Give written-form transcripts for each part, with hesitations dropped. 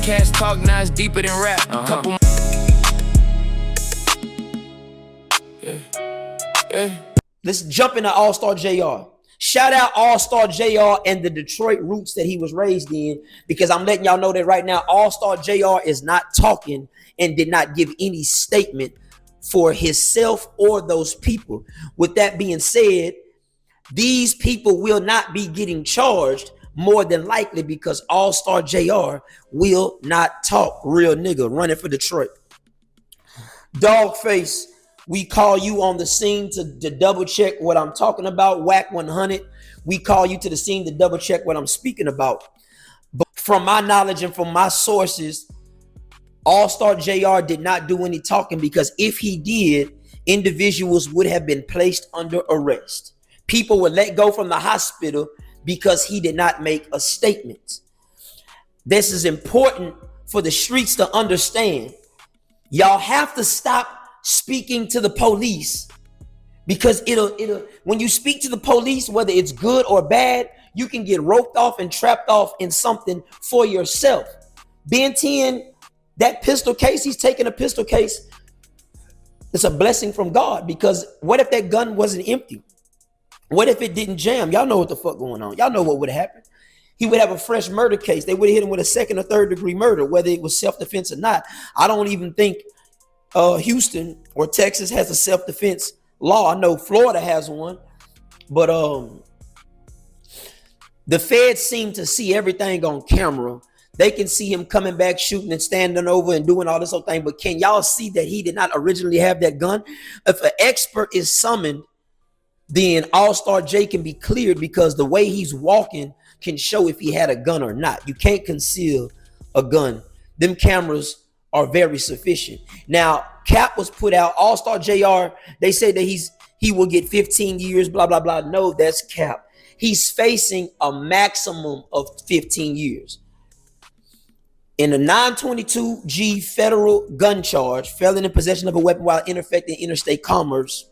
Podcast talk, now it's deeper than rap. Couple. Let's jump into Allstar Jr. Shout out Allstar Jr. and the Detroit roots that he was raised in, because I'm letting y'all know that right now Allstar Jr. is not talking and did not give any statement for himself or those people. With that being said, these people will not be getting charged more than likely because Allstar Jr. will not talk. Real nigga running for Detroit. Dogface, we call you on the scene to double check what I'm talking about. Whack 100, we call you to the scene to double check what I'm speaking about. But from my knowledge and from my sources, Allstar Jr. did not do any talking, because if he did, individuals would have been placed under arrest. People were let go from the hospital because he did not make a statement. This is important for the streets to understand. Y'all have to stop speaking to the police, because it'll when you speak to the police, whether it's good or bad, you can get roped off and trapped off in something for yourself. Ben 10, that pistol case, he's taking a pistol case. It's a blessing from God, because what if that gun wasn't empty? What if it didn't jam? Y'all know what the fuck going on. Y'all know what would have happened. He would have a fresh murder case. They would have hit him with a second or third degree murder, whether it was self-defense or not. I don't even think Houston or Texas has a self-defense law. I know Florida has one, but the feds seem to see everything on camera. They can see him coming back, shooting and standing over and doing all this whole thing. But can y'all see that he did not originally have that gun? If an expert is summoned, then Allstar J can be cleared, because the way he's walking can show if he had a gun or not. You can't conceal a gun. Them cameras are very sufficient. Now, Cap was put out. Allstar Jr., they say that he will get 15 years, blah, blah, blah. No, that's Cap. He's facing a maximum of 15 years. In a 922G federal gun charge, felon in possession of a weapon while interfecting interstate commerce,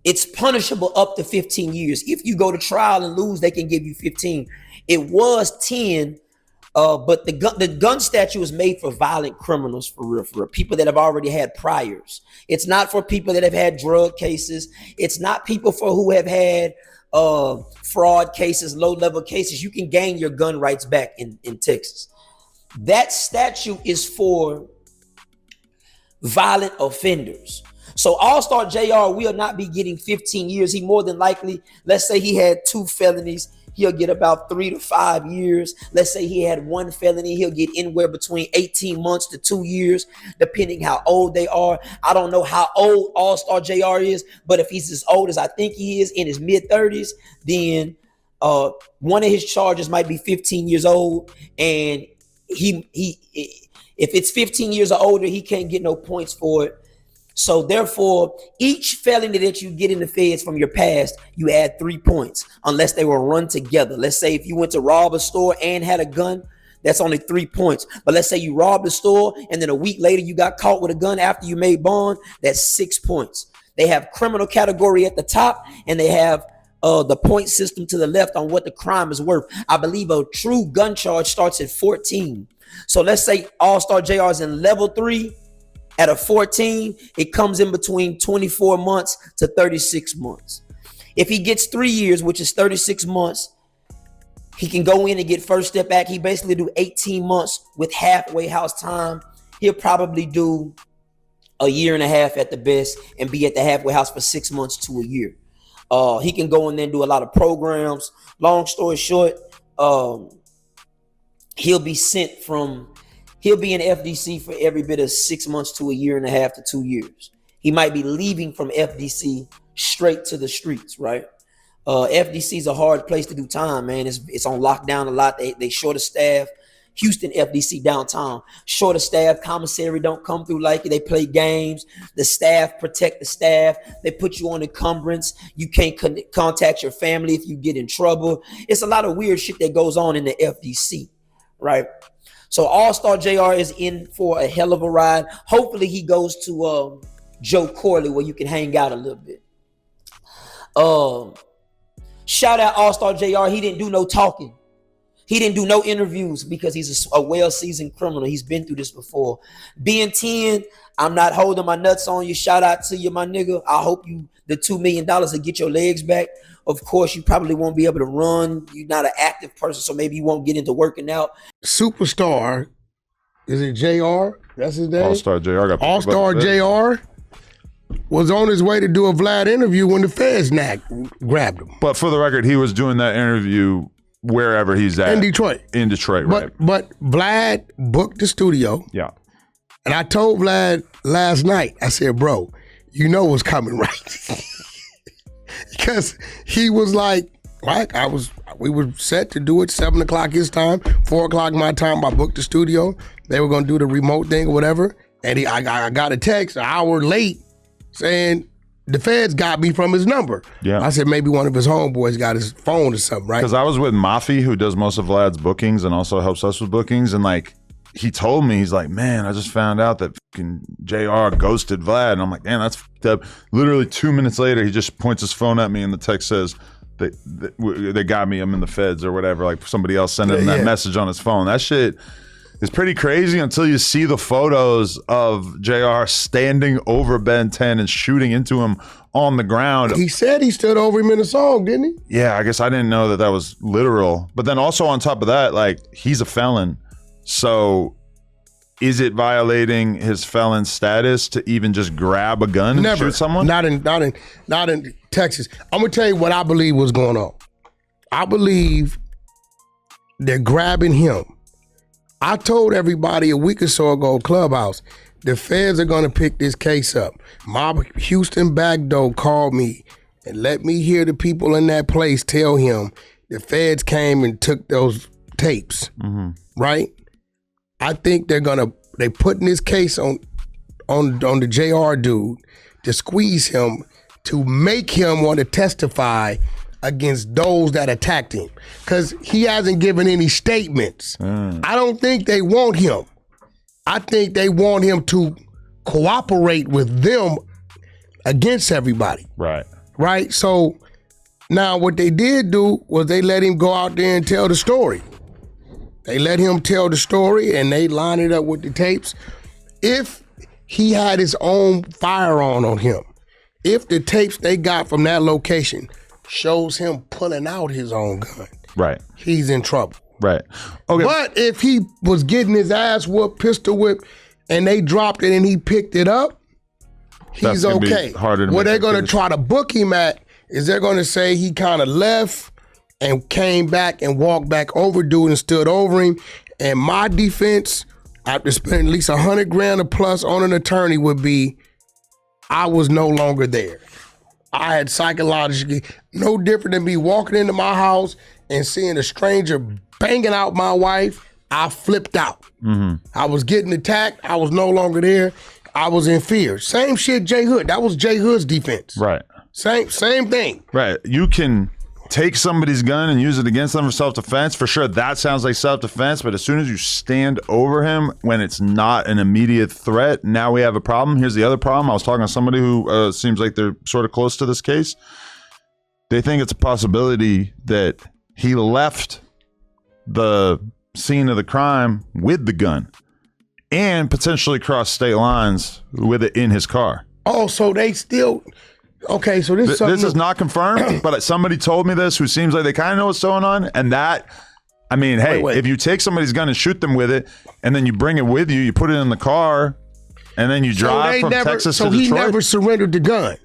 it's punishable up to 15 years. If you go to trial and lose, they can give you 15. It was 10, but the gun statute was made for violent criminals, for real, people that have already had priors. It's not for people that have had drug cases. It's not people for who have had fraud cases, low-level cases. You can gain your gun rights back in Texas. That statute is for violent offenders. So Allstar Jr. will not be getting 15 years. He more than likely, let's say he had 2 felonies, he'll get about 3 to 5 years. Let's say he had 1 felony, he'll get anywhere between 18 months to 2 years, depending how old they are. I don't know how old Allstar Jr. is, but if he's as old as I think he is, in his mid-30s, then one of his charges might be 15 years old, and if it's 15 years or older, he can't get no points for it. So therefore, each felony that you get in the feds from your past, you add 3 points, unless they were run together. Let's say if you went to rob a store and had a gun, that's only 3 points. But let's say you robbed a store and then a week later you got caught with a gun after you made bond, that's 6 points. They have criminal category at the top, and they have the point system to the left on what the crime is worth. I believe a true gun charge starts at 14. So let's say Allstar Jr. is in level 3. At a 14, it comes in between 24 months to 36 months. If he gets 3 years, which is 36 months, he can go in and get First Step Act. He basically do 18 months with halfway house time. He'll probably do a year and a half at the best and be at the halfway house for 6 months to a year. He can go in there and do a lot of programs. Long story short, he'll be in FDC for every bit of 6 months to a year and a half to 2 years. He might be leaving from FDC straight to the streets, right? FDC is a hard place to do time, man. It's on lockdown a lot. They short of staff. Houston FDC downtown, short of staff. Commissary don't come through like it. They play games. The staff protect the staff. They put you on encumbrance. You can't contact your family if you get in trouble. It's a lot of weird shit that goes on in the FDC, right? So Allstar Jr. is in for a hell of a ride. Hopefully he goes to Joe Corley where you can hang out a little bit. Shout out Allstar Jr. He didn't do no talking. He didn't do no interviews because he's a well-seasoned criminal. He's been through this before. Being 10, I'm not holding my nuts on you. Shout out to you, my nigga. I hope you the $2 million to get your legs back. Of course, you probably won't be able to run. You're not an active person, so maybe you won't get into working out. Superstar, is it JR? That's his name? Allstar Jr. Allstar Jr. was on his way to do a Vlad interview when the feds grabbed him. But for the record, he was doing that interview wherever he's at. In Detroit. In Detroit, right. But Vlad booked the studio. Yeah. And I told Vlad last night, I said, bro, you know what's coming, right? Because he was like, Mike, we were set to do it 7 o'clock his time, 4 o'clock my time. I booked the studio. They were going to do the remote thing or whatever. And I got a text an hour late saying the feds got me from his number. Yeah. I said maybe one of his homeboys got his phone or something, right? Because I was with Mafi, who does most of Vlad's bookings and also helps us with bookings. And like, he told me, he's like, man, I just found out that fucking JR ghosted Vlad. And I'm like, damn, that's fucked up. Literally 2 minutes later, he just points his phone at me and the text says, they got me, I'm in the feds or whatever. Like somebody else sending him that message on his phone. That shit is pretty crazy until you see the photos of JR standing over Ben 10 and shooting into him on the ground. He said he stood over him in the song, didn't he? Yeah, I guess I didn't know that was literal. But then also on top of that, like, he's a felon. So is it violating his felon status to even just grab a gun and shoot someone? Not in Texas. I'm gonna tell you what I believe was going on. I believe they're grabbing him. I told everybody a week or so ago, Clubhouse, the feds are gonna pick this case up. My Houston backdoor called me and let me hear the people in that place tell him the feds came and took those tapes, right? I think they putting this case on the JR dude to squeeze him to make him want to testify against those that attacked him, because he hasn't given any statements. I don't think they want him. I think they want him to cooperate with them against everybody. Right? So now what they did do was they let him go out there and tell the story. They let him tell the story and they line it up with the tapes. If he had his own firearm on him, if the tapes they got from that location shows him pulling out his own gun, he's in trouble. Okay. But if he was getting his ass whooped, pistol whipped, and they dropped it and he picked it up, he's okay. Where they're going to try to book him at is they're going to say he kind of left and came back and walked back over dude and stood over him. And my defense, after spending at least $100,000 or plus on an attorney, would be I was no longer there. I had psychologically no different than me walking into my house and seeing a stranger banging out my wife. I flipped out. I was getting attacked. I was no longer there. I was in fear. Same shit, J Hood. That was J Hood's defense. Same thing. You can take somebody's gun and use it against them for self-defense. For sure, that sounds like self-defense, but as soon as you stand over him when it's not an immediate threat, now we have a problem. Here's the other problem. I was talking to somebody who seems like they're sort of close to this case. They think it's a possibility that he left the scene of the crime with the gun and potentially crossed state lines with it in his car. Oh, so they still... Okay, so this is not confirmed, but somebody told me this who seems like they kind of know what's going on. And that, I mean, hey, if you take somebody's gun and shoot them with it, and then you bring it with you, you put it in the car, and then you drive from Texas to Detroit. So he never surrendered the gun.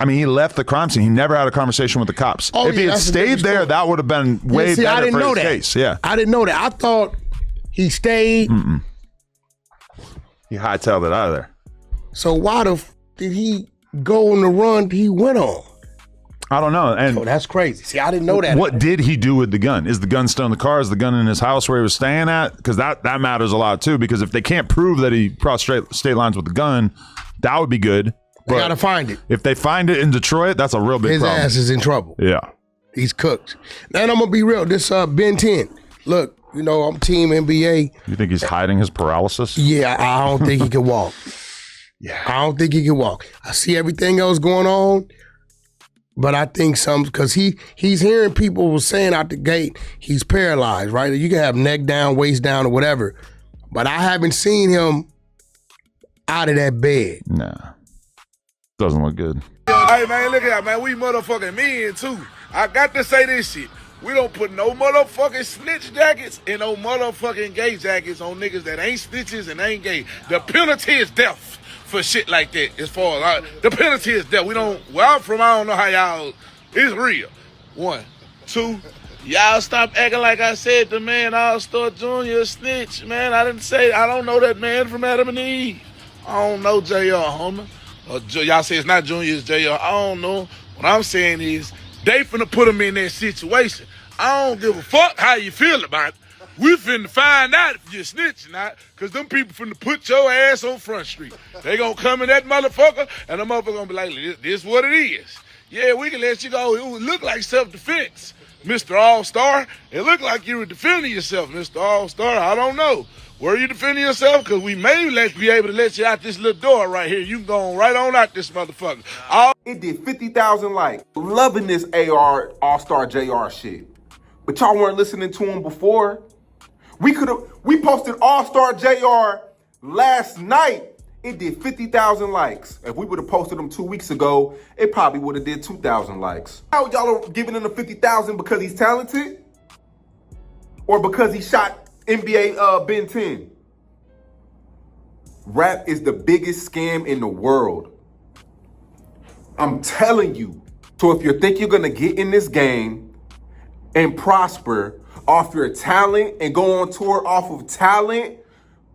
I mean, he left the crime scene. He never had a conversation with the cops. If he had stayed there, that would have been way better for his case. Yeah, I didn't know that. I thought he stayed. He hightailed it out of there. So why did he go on the run he went on? I don't know. And that's crazy. See, I didn't know that. What did he do with the gun? Is the gun still in the car? Is the gun in his house where he was staying at? Because that matters a lot too. Because if they can't prove that he crossed state lines with the gun, that would be good. They gotta find it. If they find it in Detroit, that's a real big problem. His ass is in trouble. Yeah. He's cooked. And I'm gonna be real. This Ben 10. Look, I'm team NBA. You think he's hiding his paralysis? Yeah, I don't think he can walk. I don't think he can walk. I see everything else going on. But I think because he's hearing people saying out the gate he's paralyzed, right? You can have neck down, waist down, or whatever. But I haven't seen him out of that bed. Nah. Doesn't look good. Hey, man, look at man. We motherfucking men, too. I got to say this shit. We don't put no motherfucking snitch jackets and no motherfucking gay jackets on niggas that ain't snitches and ain't gay. The penalty is death for shit like that. As far as the penalty is death. We don't, where I'm from, I don't know how y'all, it's real. 1, 2, y'all stop acting like I said the man Allstar Jr. a snitch, man. I don't know that man from Adam and Eve. I don't know JR, homie. Y'all say it's not Junior, it's JR. I don't know. What I'm saying is, they finna put him in that situation. I don't give a fuck how you feel about it. We finna find out if you're snitching out, cause them people finna put your ass on Front Street. They gonna come in that motherfucker, and the motherfucker gonna be like, this what it is. Yeah, we can let you go. It would look like self-defense, Mr. All-Star. It looked like you were defending yourself, Mr. All-Star. I don't know. Were you defending yourself? Because we may be able to let you out this little door right here. You can go right on out this motherfucker. It did 50,000 likes. Loving this AR All-Star JR shit. But y'all weren't listening to him before. We posted All-Star JR last night. It did 50,000 likes. If we would have posted them 2 weeks ago, it probably would have did 2,000 likes. Now y'all are giving him the 50,000 because he's talented? Or because he shot NBA Ben 10. Rap is the biggest scam in the world. I'm telling you. So if you think you're gonna get in this game and prosper off your talent and go on tour off of talent,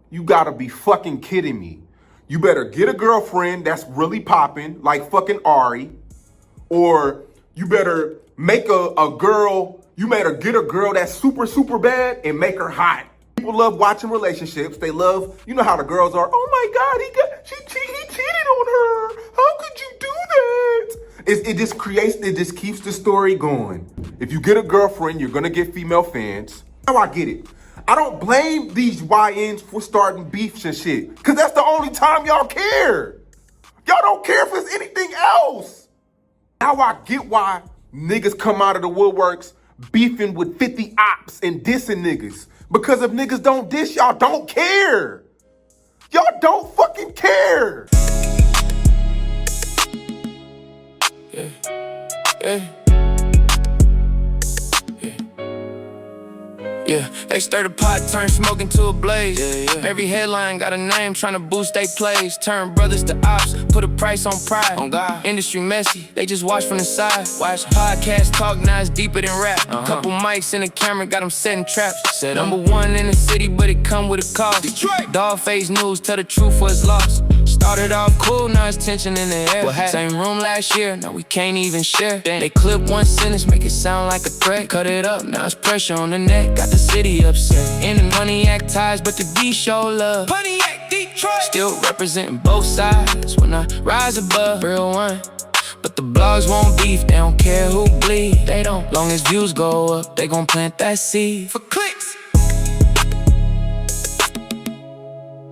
you gotta be fucking kidding me. You better get a girlfriend that's really popping, like fucking Ari, or you better make a girl. You better get a girl that's super, super bad and make her hot. People love watching relationships. They love, you know how the girls are. Oh my God, he cheated on her. How could you do that? It just keeps the story going. If you get a girlfriend, you're gonna get female fans. Now I get it. I don't blame these YNs for starting beefs and shit, because that's the only time y'all care. Y'all don't care if it's anything else. Now I get why niggas come out of the woodworks beefing with 50 ops and dissing niggas. Because if niggas don't diss, y'all don't care. Y'all don't fucking care. Yeah. Yeah. Yeah, they stir the pot, turn smoke into a blaze. Every headline got a name, trying to boost they plays. Turn brothers to ops, put a price on pride. On God. Industry messy, they just watch from the side. Watch podcast talk, now it's deeper than rap. Couple mics in the camera, got them setting traps. Number 1 in the city, but it come with a cost. Detroit. Dog face news, tell the truth was lost. Started off cool, now it's tension in the air. Same room last year, now we can't even share. They clip one sentence, make it sound like a threat. Cut it up, now it's pressure on the neck. Got the city upset. In the Pontiac ties, but the D show love. Pontiac, Detroit. Still representing both sides when I rise above. Real one. But the blogs won't beef, they don't care who bleed. They don't. Long as views go up, they gon' plant that seed. For clicks.